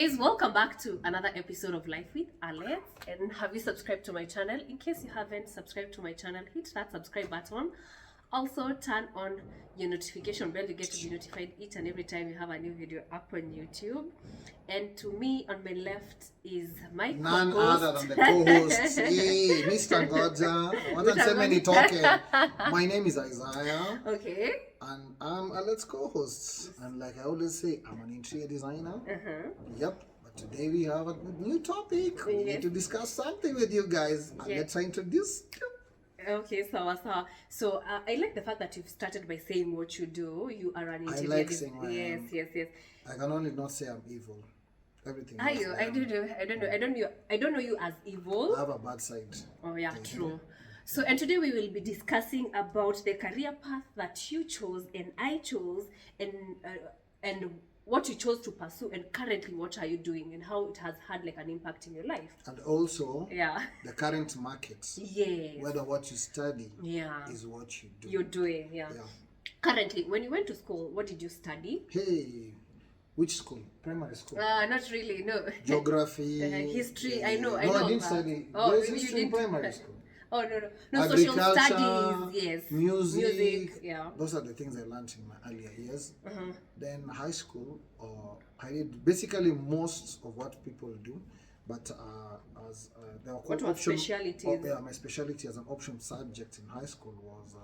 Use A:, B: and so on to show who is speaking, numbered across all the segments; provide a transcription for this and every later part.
A: Guys, welcome back to another episode of Life with Alex. And have you subscribed to my channel? In case you haven't subscribed to my channel, hit that subscribe button. Also, turn on your notification bell. You get to be notified each and every time you have a new video up on YouTube. And to me, on my left is my
B: None
A: co-host.
B: other than the co-host, hey, Mr. Ngoja. What I'm saying, talking. My name is Isaiah.
A: Okay.
B: And I'm Alex's co-host. And like I always say, I'm an interior designer. Yep. But today we have a new topic. We need to discuss something with you guys. And let's introduce you.
A: Okay, so I like the fact that you've started by saying what you do. You are an interior.
B: I like saying what I am.
A: Yes.
B: I can only not say I'm evil. Everything.
A: Are you? I don't know you as evil.
B: I have a bad side.
A: Oh yeah, true. So, and today we will be discussing about the career path that you chose and I chose, and what you chose to pursue, and currently what are you doing, and how it has had like an impact in your life.
B: And also, the current market.
A: Yes.
B: Whether what you study is what you do.
A: You're doing, Currently, when you went to school, what did you study?
B: Hey, which school? Primary school?
A: Not really, no.
B: Geography.
A: History, I know.
B: I didn't study.
A: Oh,
B: There's
A: maybe
B: history in primary school.
A: Oh, no. Social studies, yes.
B: Music, Those are the things I learned in my earlier years. Then high school, I did basically most of what people do, but as there were
A: what
B: option,
A: specialties?
B: My specialty as an option subject in high school was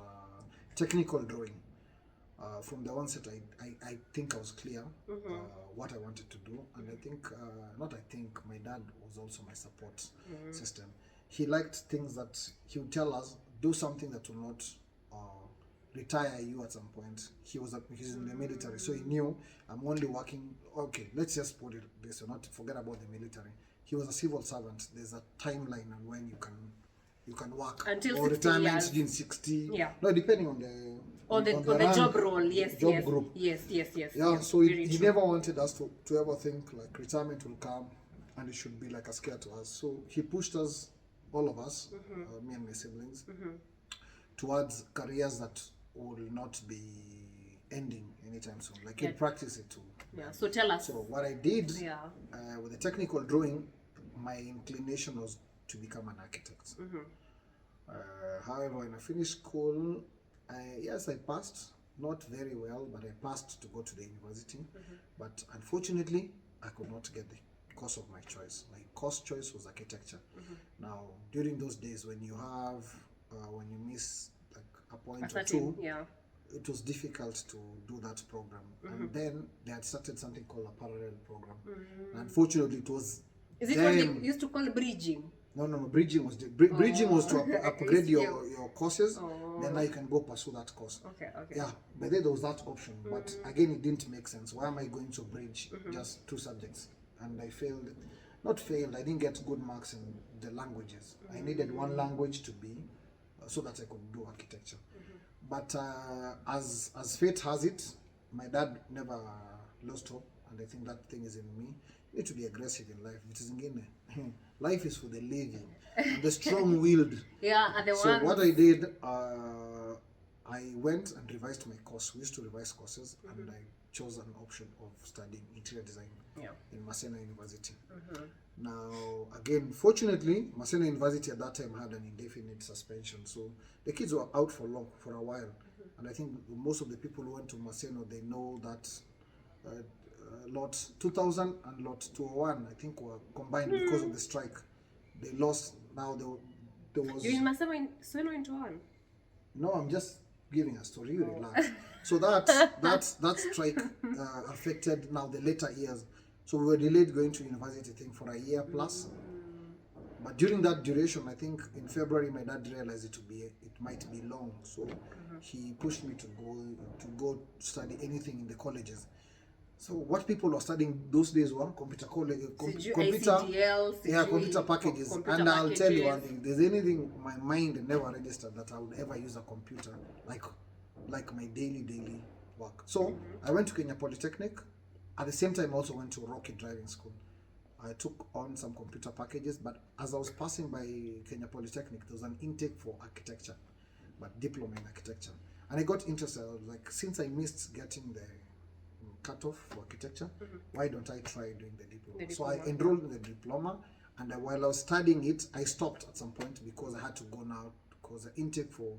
B: technical drawing. From the onset, I think I was clear what I wanted to do, and I think my dad was also my support system. He liked things that he would tell us, do something that will not retire you at some point. He's in the military, so he knew I'm only working. Okay, let's just put it this way, not to forget about the military. He was a civil servant. There's a timeline on when you can work
A: until
B: or retirement in 60. No, depending on the
A: job role. Yes,
B: job group.
A: Yes.
B: Yeah, so he never wanted us to ever think like retirement will come and it should be like a scare to us. So he pushed us, all of us, me and my siblings, towards careers that will not be ending anytime soon. Like you practice it too.
A: Yeah. So tell us.
B: So what I did with the technical drawing, my inclination was to become an architect. However, when I finished school, I passed, not very well, but I passed to go to the university. But unfortunately, I could not get the course of my choice. My course choice was architecture. Now, during those days, when you miss like a point or two, it was difficult to do that program. And then they had started something called a parallel program. And unfortunately, it was.
A: Is it what they used to call bridging?
B: No. Bridging was bridging was to upgrade your courses. Then now you can go pursue that course.
A: Okay.
B: Yeah, but then there was that option. But again, it didn't make sense. Why am I going to bridge just 2 subjects? And I failed. Not failed. I didn't get good marks in the languages. I needed one language to be so that I could do architecture. But as fate has it, my dad never lost hope, and I think that thing is in me. You need to be aggressive in life. It is in life is for the living, the strong-willed. So what I did, I went and revised my course. We used to revise courses, and I chose an option of studying interior design in Maseno University. Now, again, fortunately, Maseno University at that time had an indefinite suspension, so the kids were out for a while. And I think most of the people who went to Maseno, they know that lot 2000 and lot 201, I think, were combined because of the strike. They lost. Now there was.
A: You in Maseno into one?
B: No, I'm just giving a story. You relax. So that strike affected now the later years. So we were delayed going to university, I think, for a year plus. But during that duration, I think in February, my dad realized it might be long. So he pushed me to go study anything in the colleges. So what people were studying those days were computer packages. And I'll tell you one thing: there's anything my mind never registered that I would ever use a computer like my daily work. So I went to Kenya Polytechnic. At the same time, I also went to Rocket Driving School. I took on some computer packages, but as I was passing by Kenya Polytechnic, there was an intake for architecture, but diploma in architecture. And I got interested. I was like, since I missed getting the cutoff for architecture. Why don't I try doing the diploma?
A: The
B: So I
A: diploma.
B: enrolled in the diploma, and while I was studying it, I stopped at some point because I had to go now because the intake for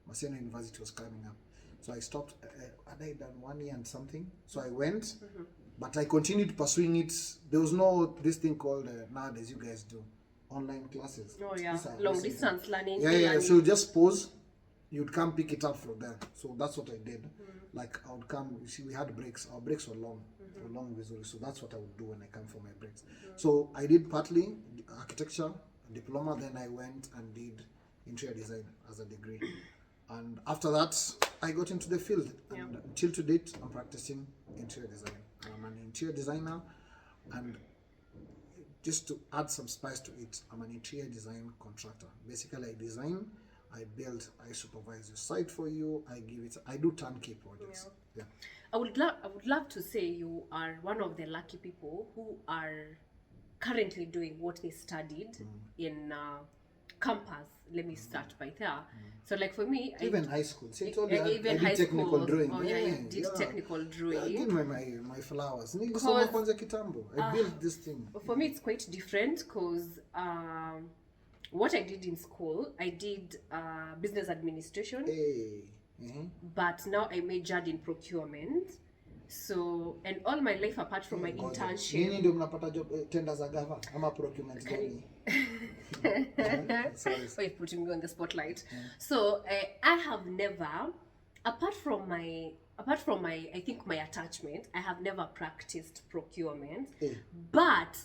B: Maseno University was coming up. So I stopped. Had I done 1 year and something? So I went, but I continued pursuing it. There was no this thing called nowadays you guys do online classes.
A: Oh yeah,
B: These are
A: long
B: recent
A: distance learning.
B: yeah,
A: e-learning.
B: so you just pause, you'd come pick it up from there. So that's what I did. Like I would come, you see, we had breaks. Our breaks were long, for long visually. So that's what I would do when I come for my breaks. So I did partly architecture, diploma. Then I went and did interior design as a degree. And after that, I got into the field. And until to date, I'm practicing interior design. I'm an interior designer, and just to add some spice to it, I'm an interior design contractor. Basically, I design, I build, I supervise your site for you, I do turnkey projects. Yeah.
A: I would love to say you are one of the lucky people who are currently doing what they studied in campus. Let me start by there. So like for me,
B: Even high school. See, I told you, I
A: even
B: did
A: high
B: technical
A: school.
B: drawing.
A: Oh yeah, you did technical drawing.
B: Give me my flowers. Nilisoma kwanza kitambo. I built this thing.
A: For me, it's quite different because what I did in school, I did business administration,
B: Hey.
A: but now I majored in procurement. So, and all my life apart from my internship.
B: Nini ndio mnapata job tender za gava ama procurement gani? Sorry.
A: Oh, you're putting me on the spotlight. So I have never, apart from my, I think my attachment, I have never practiced procurement. But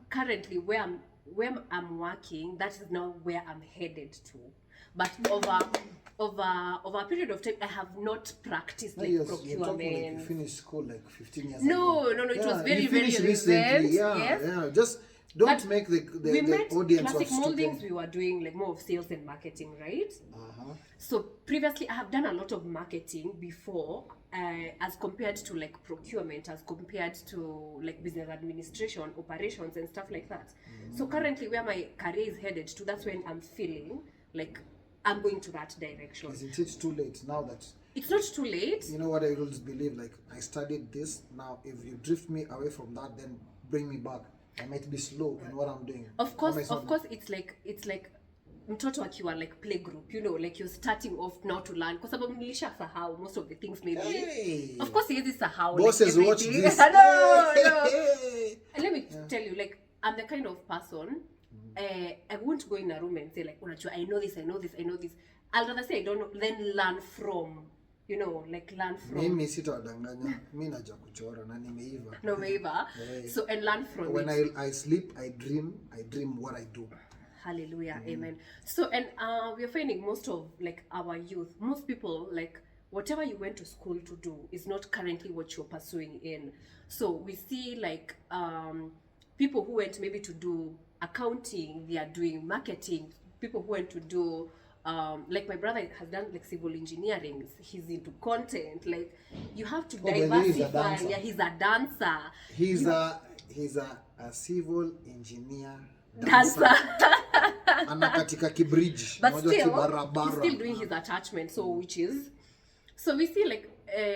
A: currently, where I'm working, that is now where I'm headed to. But over a period of time, I have not practiced like
B: You're talking like
A: procurement.
B: you finished school like 15 years
A: No,
B: ago.
A: it was very,
B: you
A: very
B: finished
A: recent.
B: recently. Yeah,
A: Yes.
B: yeah. Just don't
A: But
B: make
A: We
B: the
A: met
B: audience
A: classic
B: of
A: moldings.
B: stupid.
A: We were doing like more of sales and marketing, right?
B: Uh-huh.
A: So previously, I have done a lot of marketing before, as compared to like procurement, as compared to like business administration, operations, and stuff like that. So currently, where my career is headed to, that's when I'm feeling like I'm going to that direction.
B: Isn't it too late now that
A: It's not too late.
B: you know what I always believe? Like I studied this. Now, if you drift me away from that, then bring me back. I might be slow in what I'm doing.
A: Of course, it's like mtoto akiwa like playgroup, you know, like you're starting off now to learn. Kwa sababu nilishasahau most of the things maybe.
B: Hey.
A: Of course, siwezi sahau.
B: Bosses
A: like,
B: watch
A: everything.
B: this.
A: No. And let me tell you, like, I'm the kind of person, I won't go in a room and say like, unajua, I know this. I'll rather say I don't know, then learn from, you know, like learn from.
B: Mimi sitawadanganya. Mimi najua kuchora na nimeiva.
A: No, maybe. So, and learn from
B: When
A: it.
B: I sleep, I dream what I do.
A: Hallelujah, amen. So, and we're finding most of like our youth, most people, like whatever you went to school to do is not currently what you're pursuing in. So we see like people who went maybe to do accounting, they are doing marketing. People who went to do like my brother has done like civil engineering, he's into content. Like you have to
B: by the way, he's a
A: diversify.
B: dancer.
A: Yeah, he's a dancer.
B: He's a civil engineer
A: Dancer.
B: Ana katika kibridge.
A: But
B: Moja
A: still,
B: kibarabara.
A: he's still doing his attachment. So which is, so we see like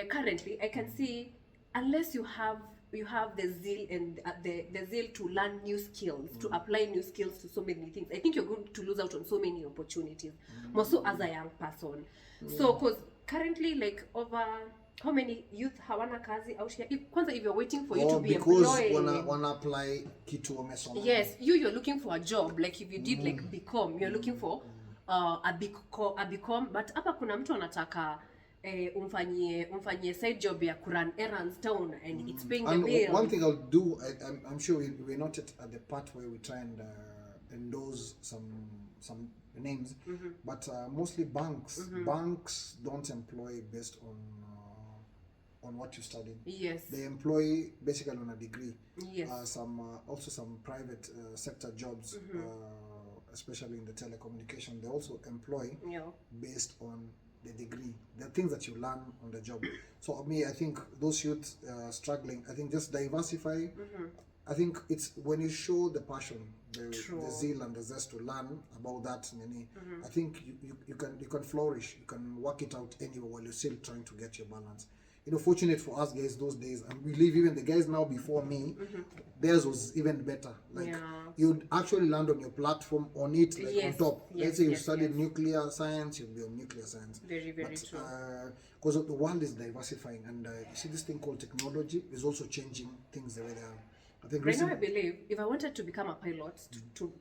A: currently I can see unless you have the zeal and the zeal to learn new skills, to apply new skills to so many things, I think you're going to lose out on so many opportunities, more so as a young person. So because currently like over how many youth hawana kazi out here, if you're waiting for you to be employed,
B: because wana apply kitu wamesoma.
A: yes, you're looking for a job, like if you did like BCom, you're looking for a BCom, but hapa kuna mtu anataka umfanyie side job ya kurun errands town and it's paying the bill.
B: One thing I'll do, I'm sure we're not at the part where we try and endorse some names, but mostly banks don't employ based on what you studied.
A: Yes.
B: They employ basically on a degree.
A: Yes.
B: Also some private sector jobs, especially in the telecommunication, they also employ based on the degree, the things that you learn on the job. So I think those youth struggling, I think just diversify. I think it's when you show the passion, the zeal and the zest to learn about that. I think you can flourish. You can work it out anywhere while you're still trying to get your balance. fortunate for us guys those days, and we believe even the guys now before me, theirs was even better. Like
A: Yeah.
B: you'd actually land on your platform on it, like on
A: Yes,
B: top.
A: yes,
B: Let's say you
A: yes,
B: studied
A: yes.
B: nuclear science, you'll be on nuclear science.
A: Very, very true.
B: Because the world is diversifying, and you see this thing called technology is also changing things the way they are. I think
A: Right now, I believe if I wanted to become a pilot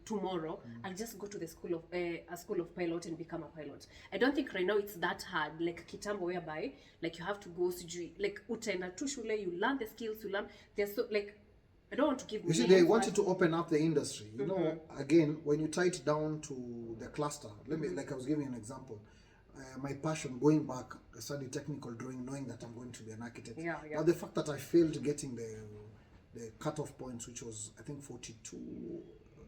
A: tomorrow, I'll just go to the school of a school of pilot and become a pilot. I don't think right now it's that hard, like kitambo, whereby like you have to go like utaenda tu shule, you learn the skills, you learn. There's so like I don't want to give.
B: You see, they wanted to open up the industry. You know, again, when you tie it down to the cluster, let me, like I was giving an example. My passion, going back, I studied technical drawing, knowing that I'm going to be an architect.
A: Yeah.
B: But the fact that I failed getting the cutoff points, which was I think 42.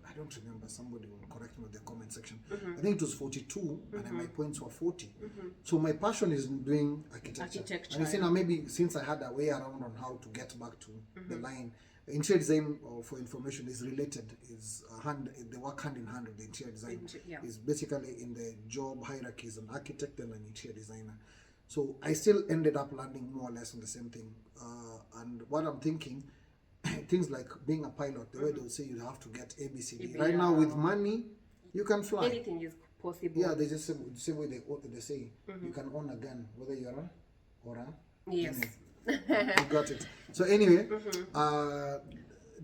B: I don't remember. Somebody will correct me in the comment section. I think it was 42, and then my points were 40. So my passion is in doing architecture. And you see now, maybe since I had a way around on how to get back to the line, interior design, for information, is related. Is they work hand in hand with the interior design. Is basically in the job hierarchy is an architect and an interior designer. So I still ended up landing more or less on the same thing. And what I'm thinking, things like being a pilot, the way they'll say you have to get ABCD. Right now, with money, you can fly.
A: Anything is possible.
B: Yeah, they just say, the same way they say you can own a gun, whether you're a or a.
A: Yes.
B: Anyway, you got it. So anyway,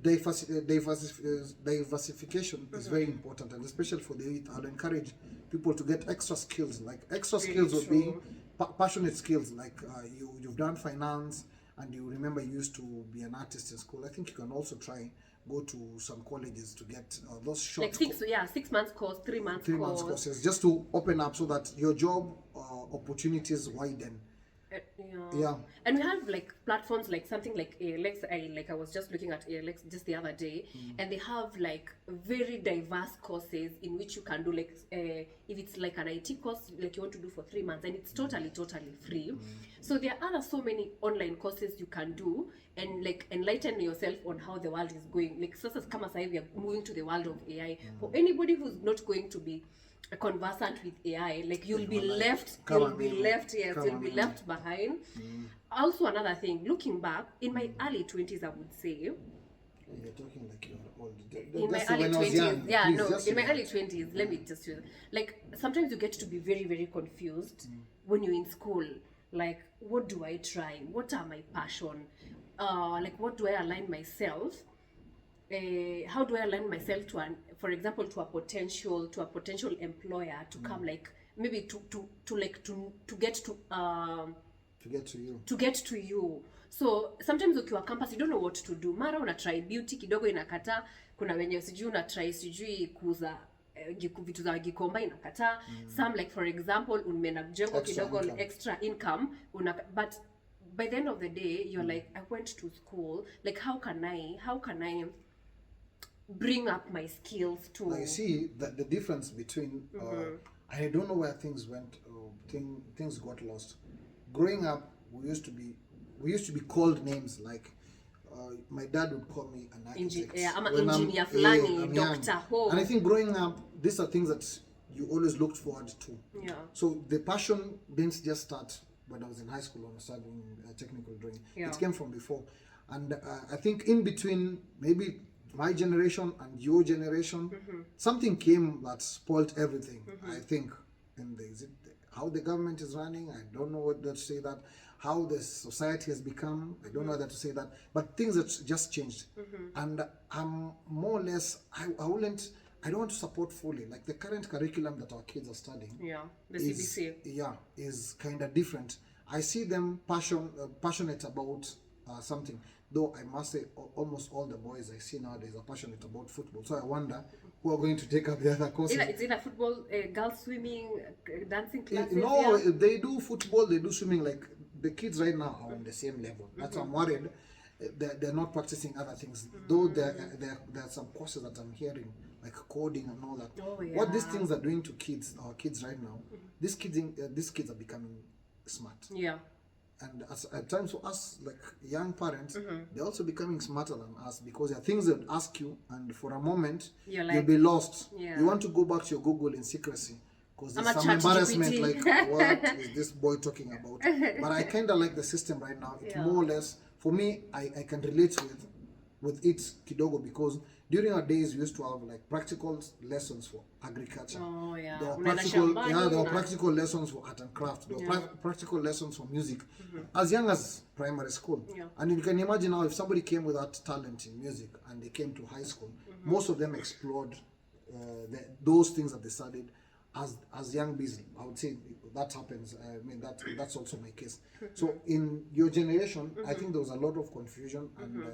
B: diversification is very important, and especially for the youth, I'll encourage people to get extra skills. Like extra skills would be passionate skills, like you've done finance, and you remember you used to be an artist in school. I think you can also go to some colleges to get those short,
A: like 6 months course, 3 months
B: courses, just to open up so that your job opportunities widen. Yeah.
A: And we have like platforms like something like ALX. I was just looking at ALX just the other day, and they have like very diverse courses in which you can do like if it's like an IT course like you want to do for 3 months, and it's totally free. So there are so many online courses you can do and like enlighten yourself on how the world is going. Like sasa kama sasa we are moving to the world of AI. For anybody who's not going to be conversant with AI, like you'll be left left behind. Also, another thing, looking back in my early 20s, I would say.
B: You're talking like you're old.
A: In my early 20s, in my early 20s, let me just use, like sometimes you get to be very confused when you're in school. Like, what do I try? What are my passion? Like, what do I align myself? How do I align myself to for example, to a potential employer to come, like maybe to get to you. So sometimes ukiwa campus you don't know what to do. Mara una try beauty kidogo inakata, kuna wenye sijui una try sijui kuuza vitu za Gikomba inakata. Some like for example umeenda jengo kidogo extra income but by the end of the day you're like, I went to school, like how can I bring up my skills to.
B: Now you see that the difference between I don't know where things went, things got lost. Growing up, we used to be called names like my dad would call me an architect.
A: I'm an engineer, fulani, doctor, home.
B: And I think growing up, these are things that you always looked forward to.
A: Yeah.
B: So the passion didn't just start when I was in high school when I started doing technical drawing.
A: Yeah.
B: It came from before. And I think in between, maybe my generation and your generation, something came that spoiled everything. I think, how the government is running, I don't know whether to say that. How the society has become, I don't know whether to say that. But things that just changed, and I'm more or less, I don't want to support fully, like the current curriculum that our kids are studying.
A: Yeah, the CBC.
B: Is kind of different. I see them passionate about something. Though I must say, almost all the boys I see nowadays are passionate about football. So I wonder who are going to take up the other courses.
A: It's either football, girls swimming, dancing classes.
B: No, they do football, they do swimming. Like the kids right now are on the same level. That's why I'm worried. They're not practicing other things. Though there are some courses that I'm hearing, like coding and all that.
A: Oh, yeah.
B: What these things are doing to our kids right now, these kids are becoming smart.
A: Yeah.
B: And at times for us, like young parents, they're also becoming smarter than us, because there are things that ask you, and for a moment,
A: You're like,
B: you'll be lost.
A: Yeah.
B: You want to go back to your Google in secrecy, because
A: I'm
B: there's
A: a
B: some embarrassment,
A: ChatGPT.
B: like what is this boy talking about? But I kind of like the system right now. It's
A: Yeah.
B: more or less, for me, I can relate with it kidogo, because during our days we used to have like practical lessons for agriculture.
A: Oh yeah.
B: There were
A: Unaenda
B: practical,
A: shambani
B: there were
A: na-
B: practical lessons for art and craft. There were
A: Yeah.
B: practical lessons for music, as young as primary school.
A: Yeah.
B: And you can imagine now, if somebody came with that talent in music and they came to high school, most of them explored those things that they studied as young bees. I would say that happens. I mean, that's also my case. So in your generation, I think there was a lot of confusion, and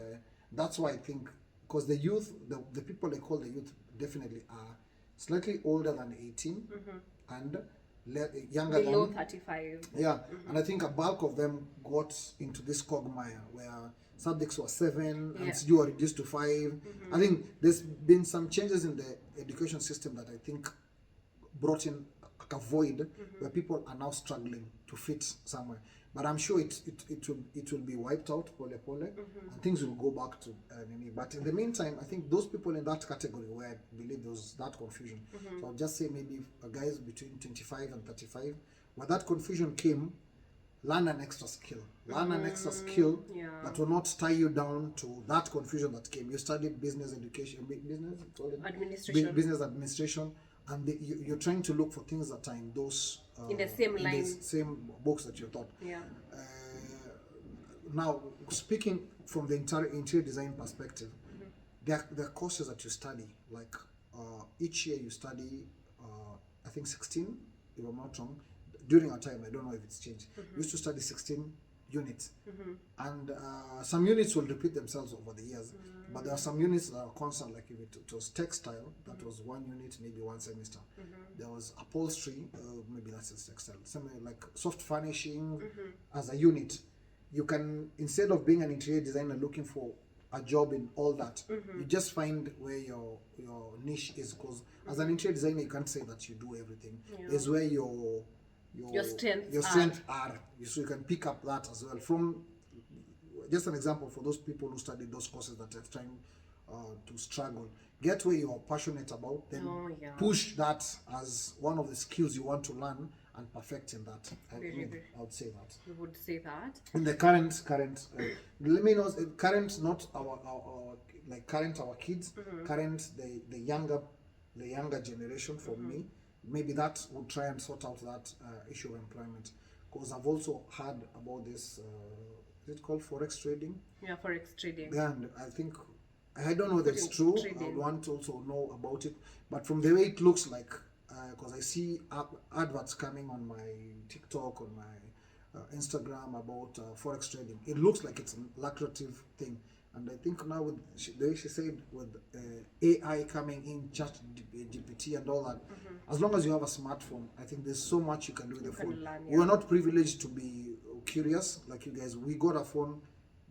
B: that's why I think, because the youth, the people they call the youth, definitely are slightly older than 18 and younger
A: below
B: than
A: 35.
B: yeah, and I think a bulk of them got into this quagmire where subjects were 7
A: Yeah.
B: and you were reduced to 5. I think there's been some changes in the education system that I think brought in a void where people are now struggling to fit somewhere. But I'm sure it will be wiped out pole pole, and things will go back to Nini. But in the meantime, I think those people in that category where I believe there was that confusion. So I'll just say maybe guys between 25 and 35, where that confusion came, learn an extra skill. Learn an extra skill
A: Yeah.
B: that will not tie you down to that confusion that came. You studied business education, business
A: Administration.
B: business administration, and you're trying to look for things that are in those
A: In the same line.
B: same books that you taught.
A: Yeah.
B: Now, speaking from the interior design perspective, there are courses that you study. Like each year you study, I think 16, if I'm not wrong. During our time, I don't know if it's changed. We used to study 16 units, and some units will repeat themselves over the years, but there are some units that are constant. Like if it was textile, that was 1 unit, maybe 1 semester. There was upholstery, maybe that's a textile. Something like soft furnishing as a unit. You can, instead of being an interior designer looking for a job in all that, you just find where your niche is, because as an interior designer you can't say that you do everything.
A: Yeah.
B: There's where your
A: strengths
B: are. So you can pick up that as well. From just an example for those people who studied those courses that are trying to struggle, get where you are passionate about, then
A: Oh, yeah.
B: push that as one of the skills you want to learn and perfect in that.
A: Very.
B: I would say that.
A: You would say that.
B: In the current let me know, current, not our like current our kids, current the younger generation. For me, maybe that would try and sort out that issue of employment, because I've also heard about this is it called forex trading?
A: Yeah, forex trading.
B: Yeah, and I think, I don't know whether it's true. I
A: Trading.
B: would want to also know about it, but from the way it looks like, because I see adverts coming on my TikTok, on my Instagram about forex trading. It looks like it's a lucrative thing, and I think now with the way she said, with AI coming in, ChatGPT and all that, as long as you have a smartphone, I think there's so much you can do with the
A: can
B: phone.
A: learn,
B: We are not privileged to be curious like you guys. We got a phone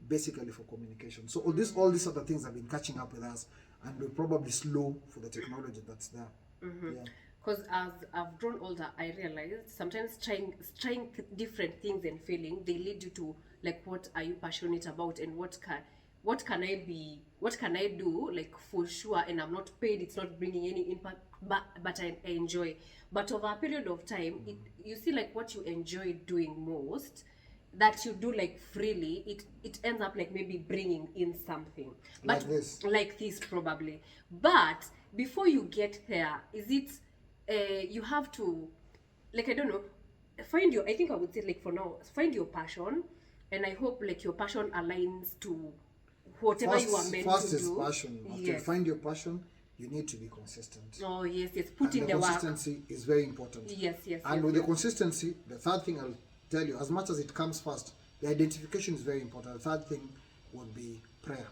B: basically for communication. So all these other things have been catching up with us, and we're probably slow for the technology that's there. Yeah.
A: Because as I've grown older, I realized sometimes trying different things and failing, they lead you to like, what are you passionate about, and what can I do, like, for sure, and I'm not paid, it's not bringing any impact, but I enjoy. But over a period of time, you see, like, what you enjoy doing most, that you do like freely, it ends up like maybe bringing in something. But like this probably. But before you get there, is it you have to, like, I don't know, I think I would say, like, for now, find your passion, and I hope like your passion aligns to whatever you are meant
B: first
A: to
B: is
A: do.
B: passion. After you find your passion, you need to be consistent.
A: Oh yes, put
B: And
A: in the work.
B: consistency is very important.
A: Yes.
B: And with the consistency, the third thing I'll tell you, as much as it comes first, the identification is very important. The third thing would be prayer.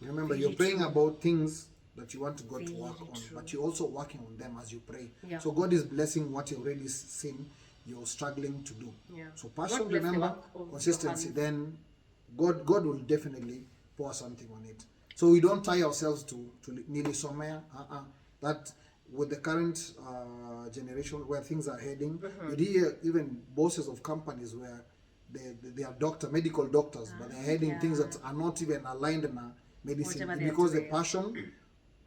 B: Remember,
A: Very
B: you're praying
A: true.
B: about things that you want God to
A: Very
B: work on,
A: true.
B: but you're also working on them as you pray.
A: Yeah.
B: So God is blessing what you've already seen you're struggling to do.
A: Yeah.
B: So
A: God
B: passion,
A: bless the
B: remember,
A: work of your
B: consistency,
A: hands.
B: then God will definitely pour something on it. So we don't tie ourselves to nearly somewhere. That with the current generation where things are heading, you hear even bosses of companies where they are medical doctors, but they're heading things that are not even aligned in a medicine,
A: Whatever they're
B: because the
A: doing.
B: passion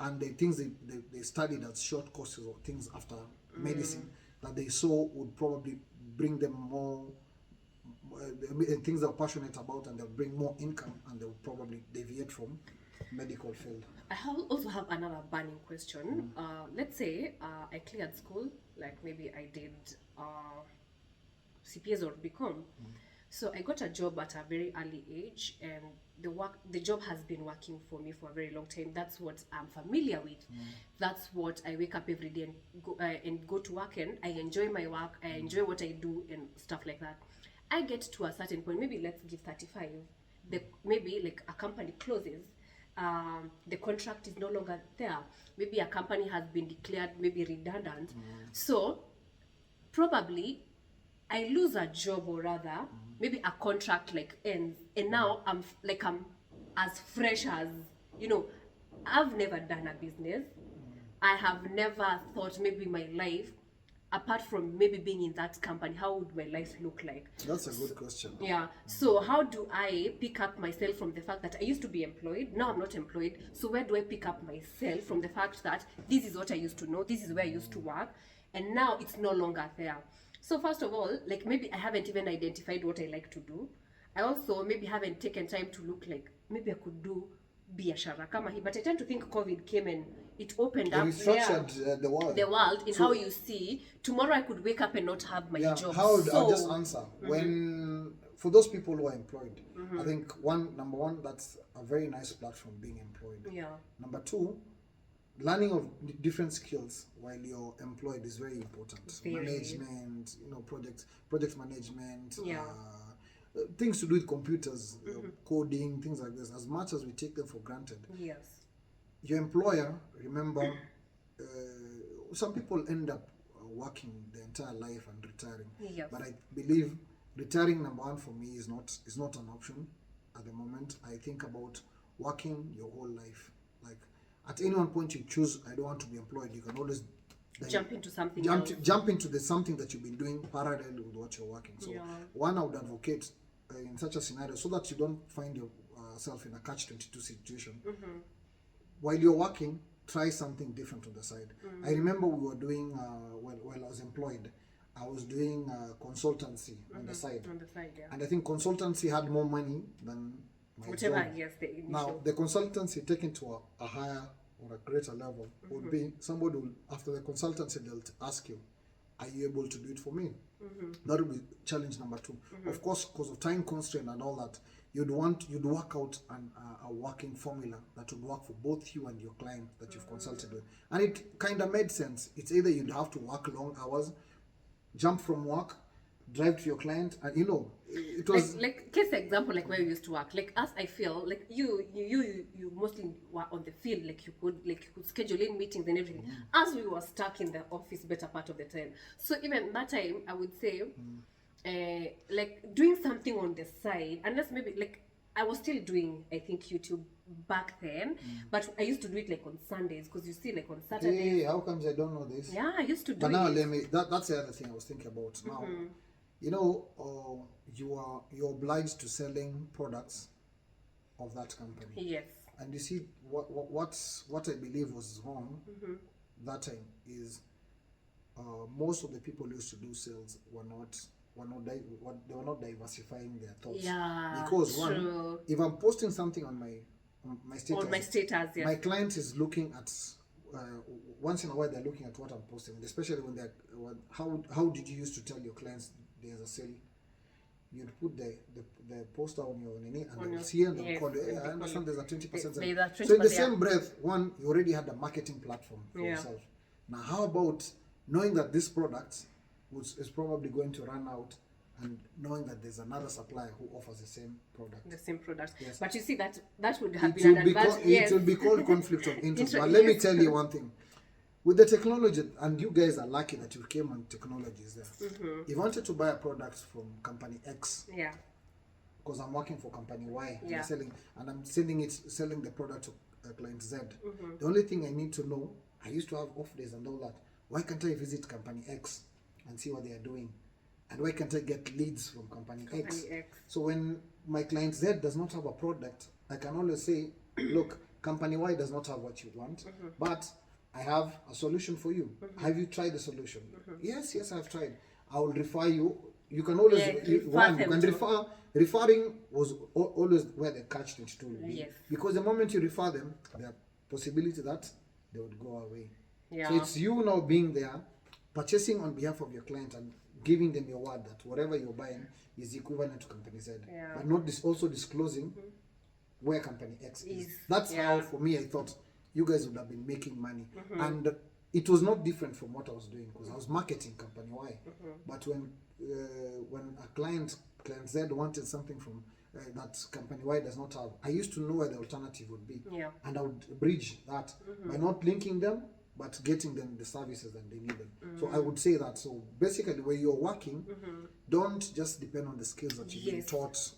B: and the things they studied as short courses or things after medicine that they saw would probably bring them more things they're passionate about, and they'll bring more income, and they'll probably deviate from medical field.
A: Also have another burning question. Let's say I cleared school, like maybe I did CPS or BCom. So I got a job at a very early age, and the job has been working for me for a very long time. That's what I'm familiar with. That's what I wake up every day and go to work, and I enjoy my work. I enjoy what I do and stuff like that. I get to a certain point, maybe let's give 35. Maybe like a company closes. The contract is no longer there. Maybe a company has been declared maybe redundant. So probably I lose a job, or rather maybe a contract like ends, and now I'm as fresh as, I've never done a business. I have never thought maybe my life, apart from maybe being in that company, how would my life look like?
B: That's a good question.
A: Yeah. So how do I pick up myself from the fact that I used to be employed, now I'm not employed? So where do I pick up myself from the fact that this is what I used to know, this is where I used to work, and now it's no longer there? So first of all, like maybe I haven't even identified what I like to do. I also maybe haven't taken time to look like maybe I could do biashara kama hii, but I tend to think COVID came and it opened up
B: restructured the world
A: in how you see tomorrow I could wake up and not have my job.
B: I'll just answer. When for those people who are employed, I think number one, that's a very nice platform, being employed. Number two, learning of different skills while you're employed is very important. Management, project management, things to do with computers, coding, things like this. As much as we take them for granted, your employer, remember, some people end up working their entire life and retiring. But I believe retiring, number one, for me is not an option at the moment. I think about working your whole life. Like at any one point you choose, I don't want to be employed, you can always
A: jump into something
B: jump into something that you've been doing parallel with what you're working. So one, I would advocate in such a scenario, so that you don't find yourself in a catch-22 situation. While you're working, try something different on the side. I remember we were doing while I was employed, I was doing consultancy on the side. And I think consultancy had more money than my job. Now the consultancy taken to a higher or a greater level would be somebody will, after the consultancy, they'll ask you, are you able to do it for me? That would be challenge number two. Of course, because of time constraint and all that, you'd work out a working formula that would work for both you and your client that you've consulted with. And it kind of made sense. It's either you'd have to work long hours, jump from work, drive to your client, and it was
A: like case example, like where you used to work. Like us, I feel like you mostly were on the field, like you could schedule in meetings and everything. As we were stuck in the office better part of the time. So even that time, I would say, like doing something on the side, unless maybe like I was still doing, I think, YouTube back then, but I used to do it like on Sundays, because you see, like on Saturdays.
B: Hey, how comes I don't know this?
A: Yeah, I used to do it.
B: But now that's the other thing I was thinking about. Now, you're obliged to selling products of that company.
A: Yes.
B: And you see what I believe was wrong that time is most of the people who used to do sales were not diversifying their thoughts.
A: Yeah.
B: Because one, if I'm posting something on my status, my client is looking at once in a while they're looking at what I'm posting, especially when how did you used to tell your clients there's a sale? You'd put the poster on your nini and they'll see and they'll call you. Hey, I understand there's a 20% sale. So in the same breath, one, you already had a marketing platform for yourself. Now how about knowing that this product is probably going to run out, and knowing that there's another supplier who offers the same product.
A: Yes. But you see, that would have been an advantage.
B: It will be called conflict of interest. But let me tell you one thing. With the technology, and you guys are lucky that you came on technologies there. If you wanted to buy a product from company X, because I'm working for company Y, and I'm selling the product to client Z. The only thing I need to know, I used to have off days and all that. Why can't I visit company X and see what they are doing? And why can't I get leads from company X? So when my client Z does not have a product, I can always say, look, company Y does not have what you want, but I have a solution for you. Have you tried the solution? Yes, I've tried. I will refer you. You can always
A: refer them
B: can
A: to-
B: refer. Referring was always where the catch-22 will be.
A: Yes.
B: Because the moment you refer them, there are possibility that they would go away.
A: Yeah.
B: So it's you now being there, purchasing on behalf of your client and giving them your word that whatever you're buying is equivalent to company Z.
A: Yeah.
B: But not also disclosing where company X is.
A: Is,
B: That's
A: yeah.
B: how, for me, I thought you guys would have been making money. And it was not different from what I was doing because I was marketing company Y. But when a client Z wanted something from that company Y does not have, I used to know where the alternative would be.
A: Yeah.
B: And I would bridge that by not linking them, but getting them the services that they needed. So I would say that. So basically, when you're working, don't just depend on the skills that you've been
A: Yes.
B: taught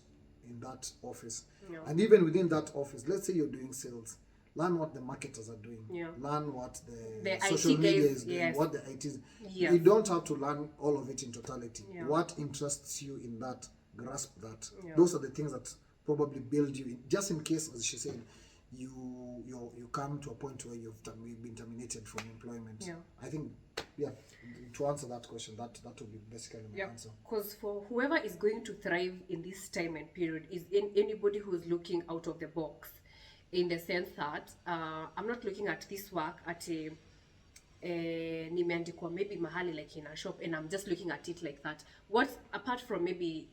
B: in that office.
A: Yeah.
B: And even within that office, let's say you're doing sales, learn what the marketers are doing.
A: Yeah.
B: Learn what the
A: The
B: social
A: IT
B: media
A: guys,
B: is doing,
A: yes.
B: what the IT is.
A: Yes.
B: You don't have to learn all of it in totality.
A: Yeah.
B: What interests you in that, grasp that.
A: Yeah.
B: Those are the things that probably build you, just in case, as she said, you come to a point where you've been terminated from employment.
A: Yeah.
B: I think, to answer that question, that would be basically my answer.
A: Because for whoever is going to thrive in this time and period is anybody who's looking out of the box, in the sense that I'm not looking at this work at a nimeandikwa maybe mahali like in a shop and I'm just looking at it like that. What apart from maybe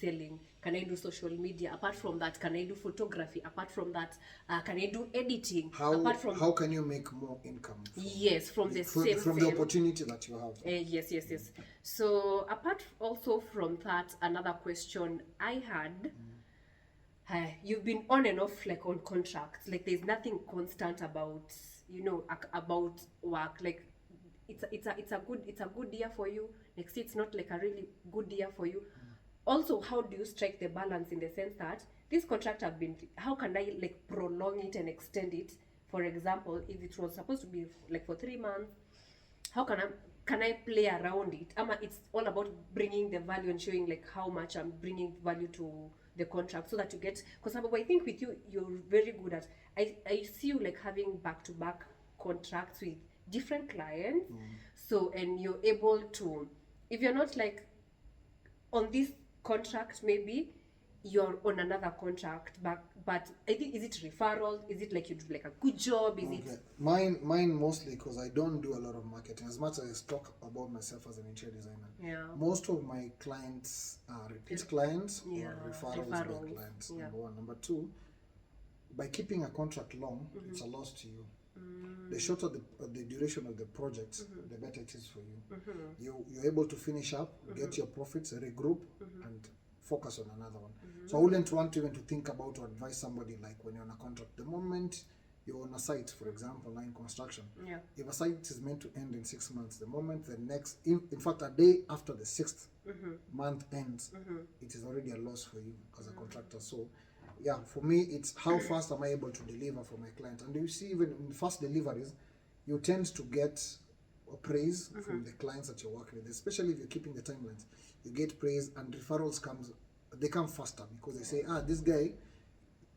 A: selling, can I do social media? Apart from that, can I do photography? Apart from that, can I do editing? Apart from
B: How can you make more income?
A: yes, from the
B: From
A: same
B: the opportunity that you have.
A: yes. So apart also from that, another question I had, you've been on and off like on contracts, like there's nothing constant about about work, like it's a good year for you, next year it's not like a really good year for you. Also, how do you strike the balance in the sense that this contract have been, how can I like prolong it and extend it? For example, if it was supposed to be like for 3 months, how can I play around it? It's all about bringing the value and showing like how much I'm bringing value to the contract so that you get, because I think with you, you're very good at, I see you like having back-to-back contracts with different clients. So, and you're able to, if you're not like on this contract, maybe you're on another contract, but I think, is it referral? Is it like you do like a good job? Is it?
B: Mine mostly, because I don't do a lot of marketing. As much as I talk about myself as an interior designer,
A: Yeah.
B: most of my clients are repeat clients
A: Yeah,
B: or referrals by clients.
A: yeah.
B: Number one. Number two, by keeping a contract long, it's a loss to you. The shorter the duration of the project, the better it is for you. You're able to finish up, get your profits, regroup, and focus on another one. So I wouldn't want even to think about or advise somebody like when you're on a contract. The moment you're on a site, for example, line construction,
A: Yeah.
B: if a site is meant to end in 6 months, the moment the next, in fact, a day after the 6th month ends, it is already a loss for you as a contractor. So, yeah, for me, it's how fast am I able to deliver for my client. And you see, even in fast deliveries, you tend to get praise from the clients that you're working with, especially if you're keeping the timelines. You get praise, and referrals they come faster because they say, this guy,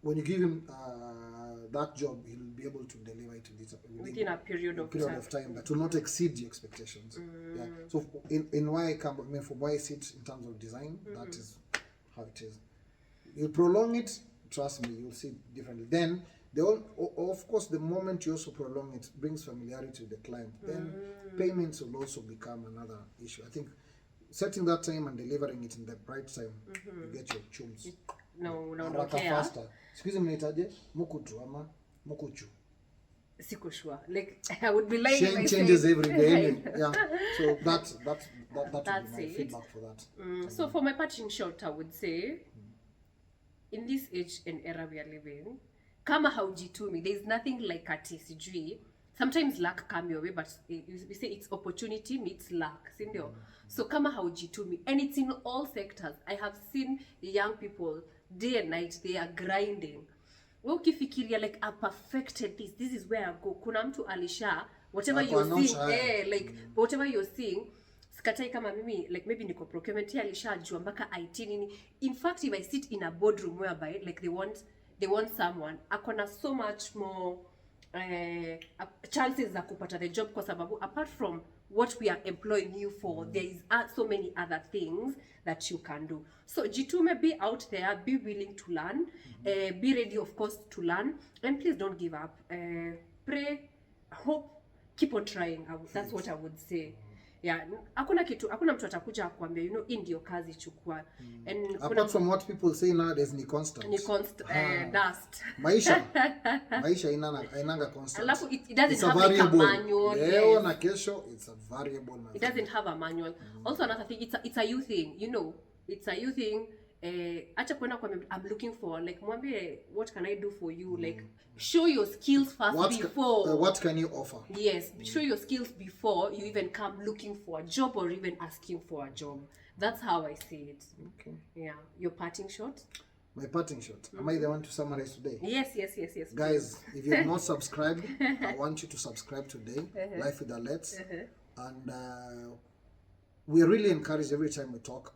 B: when you give him that job, he'll be able to deliver it
A: Within a period of
B: time that will not exceed your expectations. Yeah. So in why I come, from why I sit in terms of design, that is how it is. You prolong it, trust me, you'll see it differently. Then of course, the moment you also prolong it, brings familiarity with the client. Then payments will also become another issue. I think setting that time and delivering it in the right time, you get your chums.
A: No,
B: faster. Excuse me, mnaitaje? Mukutu ama mukuchu.
A: Siko sure. Like I would be lying if I
B: Changes
A: say-
B: every day. Yeah. So that would
A: That's
B: be my
A: it.
B: feedback for that.
A: So for my parting shot, I would say, in this age and era we are living, kama haujitumi, there's nothing like ati sijui. Sometimes luck come your way, but we say it's opportunity meets luck, sindio? So kama haujitumi, and it's in all sectors. I have seen young people day and night, they are grinding. Ukifikiria like I perfected this is where I go. Kuna mtu alisha, whatever you're seeing, whatever you're seeing, sikatai kama mimi, like maybe niko procurement, alishajua mpaka IT nini. In fact, if I sit in a boardroom whereby like they want someone, akona so much more chances za kupata the job, kwa sababu apart from what we are employing you for, there is so many other things that you can do. So jitume, be out there, be willing to learn, be ready of course to learn, and please don't give up. Pray, hope, keep on trying. That's what I would say. Yeah, hakuna mtu atakuja akwambia, you know, hii ndio kazi chukua. And
B: apart from what people say nowadays, ni constant
A: dust.
B: Maisha inanga constant.
A: Alafu it doesn't have like a manual.
B: Leo na kesho, it's a variable.
A: It doesn't have a manual. Also another thing, it's a you thing, you know. It's a you thing. Acha kwenda kwa I'm looking for, like, mwambie, what can I do for you? Like, show your skills first before.
B: What can you offer?
A: Yes, show your skills before you even come looking for a job or even asking for a job. That's how I see it.
B: Okay.
A: Yeah. Your parting shot?
B: My parting shot. Am I the one to summarize today?
A: Yes.
B: Guys, if you have not subscribed, I want you to subscribe today. Life with Alet. And we are really encouraged every time we talk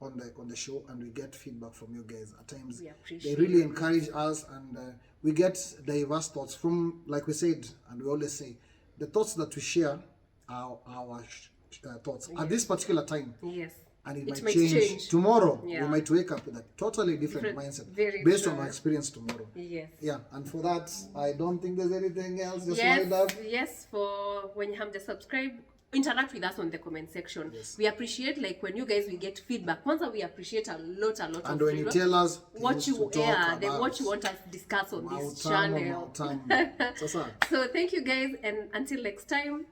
B: on the show, and we get feedback from you guys. At times they really encourage us, and we get diverse thoughts from, like we said, and we always say, the thoughts that we share are our thoughts at this particular time.
A: Yes.
B: And it might change. Tomorrow.
A: Yeah.
B: We might wake up with a totally different mindset based on our experience tomorrow.
A: Yes.
B: Yeah, and for that, I don't think there's anything else. Just
A: yes, for when you have the subscribe, interact with us on the comment section.
B: Yes.
A: We appreciate, like, when you guys will get feedback. Once we appreciate a lot
B: and
A: of
B: when you tell us
A: what you what you want us to discuss on this channel.
B: So
A: thank you guys, and until next time.